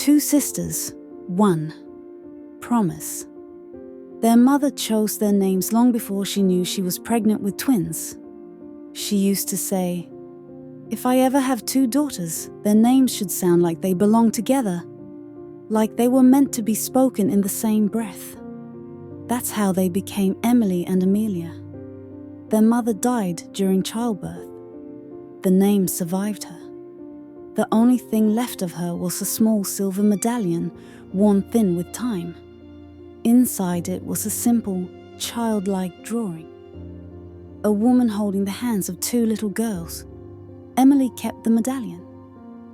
Two sisters, one promise. Their mother chose their names long before she knew she was pregnant with twins. She used to say, "If I ever have two daughters, their names should sound like they belong together, like they were meant to be spoken in the same breath." That's how they became Emily and Amelia. Their mother died during childbirth. The name survived her. The only thing left of her was a small silver medallion, worn thin with time. Inside it was a simple, childlike drawing. A woman holding the hands of two little girls. Emily kept the medallion.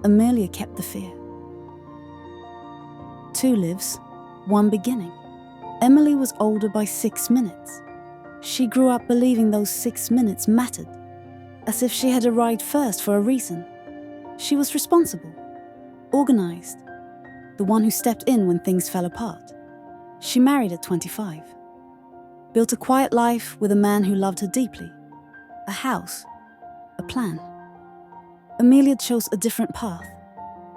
Amelia kept the fear. Two lives, one beginning. Emily was older by 6 minutes. She grew up believing those 6 minutes mattered, as if she had arrived first for a reason. She was responsible, organized, the one who stepped in when things fell apart. She married at 25, built a quiet life with a man who loved her deeply, a house, a plan. Amelia chose a different path.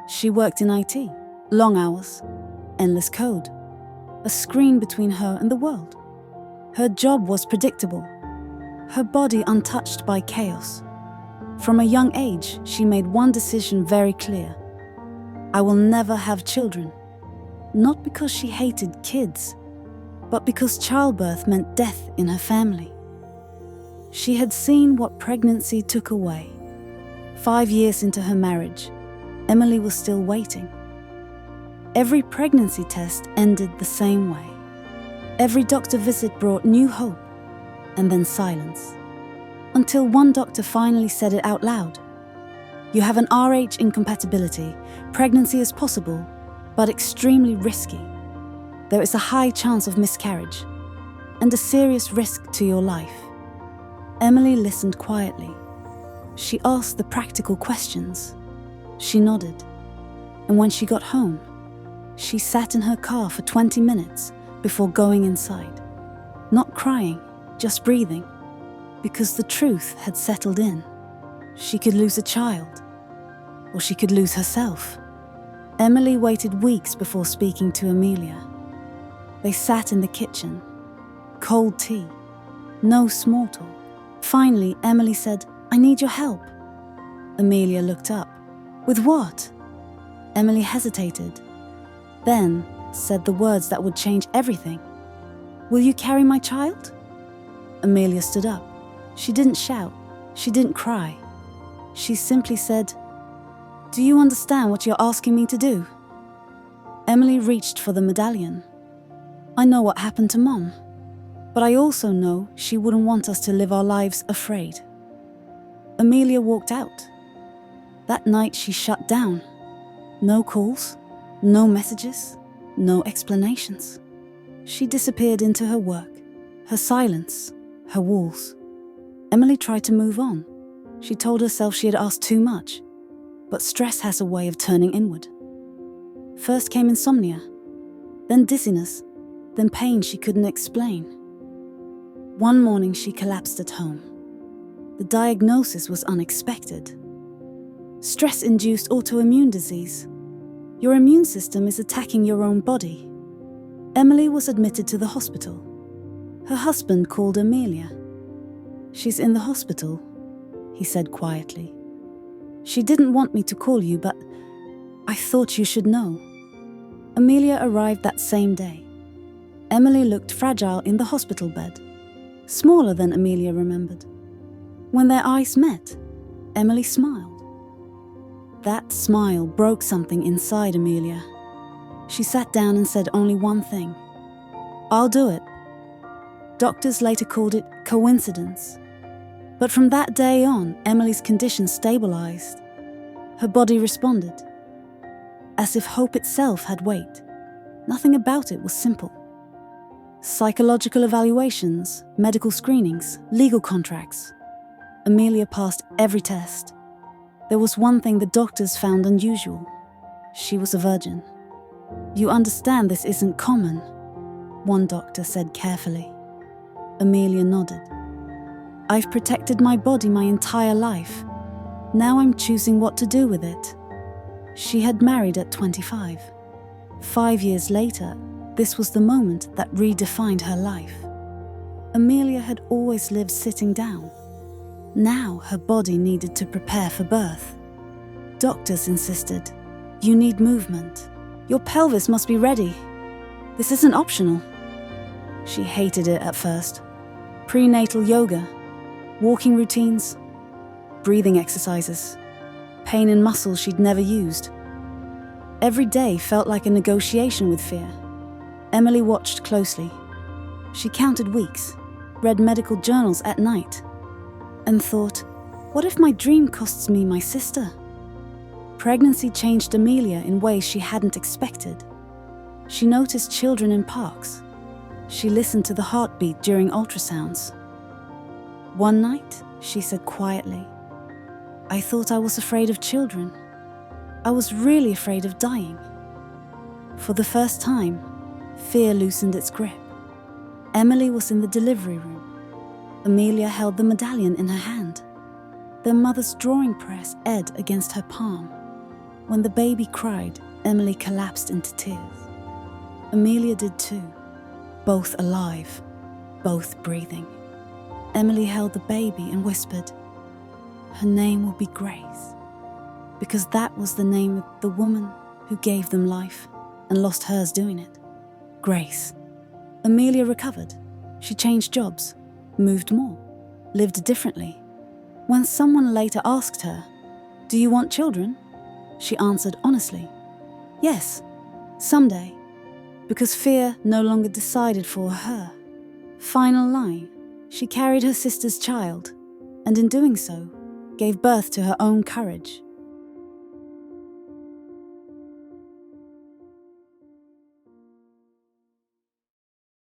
She worked in IT, long hours, endless code, a screen between her and the world. Her job was predictable, her body untouched by chaos. From a young age, she made one decision very clear. I will never have children. Not because she hated kids, but because childbirth meant death in her family. She had seen what pregnancy took away. 5 years into her marriage, Emily was still waiting. Every pregnancy test ended the same way. Every doctor visit brought new hope, and then silence. Until one doctor finally said it out loud. "You have an RH incompatibility. Pregnancy is possible, but extremely risky. There is a high chance of miscarriage, and a serious risk to your life." Emily listened quietly. She asked the practical questions. She nodded. And when she got home, she sat in her car for 20 minutes before going inside. Not crying, just breathing. Because the truth had settled in. She could lose a child, or she could lose herself. Emily waited weeks before speaking to Amelia. They sat in the kitchen. Cold tea. No small talk. Finally, Emily said, "I need your help." Amelia looked up. "With what?" Emily hesitated, then said the words that would change everything. "Will you carry my child?" Amelia stood up. She didn't shout. She didn't cry. She simply said, "Do you understand what you're asking me to do?" Emily reached for the medallion. "I know what happened to Mom, but I also know she wouldn't want us to live our lives afraid." Amelia walked out. That night she shut down. No calls, no messages, no explanations. She disappeared into her work, her silence, her walls. Emily tried to move on. She told herself she had asked too much, but stress has a way of turning inward. First came insomnia, then dizziness, then pain she couldn't explain. One morning she collapsed at home. The diagnosis was unexpected. Stress-induced autoimmune disease. Your immune system is attacking your own body. Emily was admitted to the hospital. Her husband called Amelia. "She's in the hospital," he said quietly. "She didn't want me to call you, but I thought you should know." Amelia arrived that same day. Emily looked fragile in the hospital bed, smaller than Amelia remembered. When their eyes met, Emily smiled. That smile broke something inside Amelia. She sat down and said only one thing. "I'll do it." Doctors later called it coincidence. But from that day on, Emily's condition stabilized. Her body responded, as if hope itself had weight. Nothing about it was simple. Psychological evaluations, medical screenings, legal contracts. Amelia passed every test. There was one thing the doctors found unusual. She was a virgin. "You understand this isn't common," one doctor said carefully. Amelia nodded. "I've protected my body my entire life. Now I'm choosing what to do with it." She had married at 25. 5 years later, this was the moment that redefined her life. Amelia had always lived sitting down. Now her body needed to prepare for birth. Doctors insisted, "You need movement. Your pelvis must be ready. This isn't optional." She hated it at first. Prenatal yoga, walking routines, breathing exercises, pain in muscles she'd never used. Every day felt like a negotiation with fear. Emily watched closely. She counted weeks, read medical journals at night, and thought, what if my dream costs me my sister? Pregnancy changed Amelia in ways she hadn't expected. She noticed children in parks. She listened to the heartbeat during ultrasounds. One night, she said quietly, "I thought I was afraid of children. I was really afraid of dying." For the first time, fear loosened its grip. Emily was in the delivery room. Amelia held the medallion in her hand. Their mother's drawing press edged against her palm. When the baby cried, Emily collapsed into tears. Amelia did too, both alive, both breathing. Emily held the baby and whispered, "Her name will be Grace," because that was the name of the woman who gave them life and lost hers doing it. Grace. Amelia recovered. She changed jobs, moved more, lived differently. When someone later asked her, "Do you want children?" she answered honestly, "Yes, someday," because fear no longer decided for her. Final line, she carried her sister's child, and in doing so, gave birth to her own courage.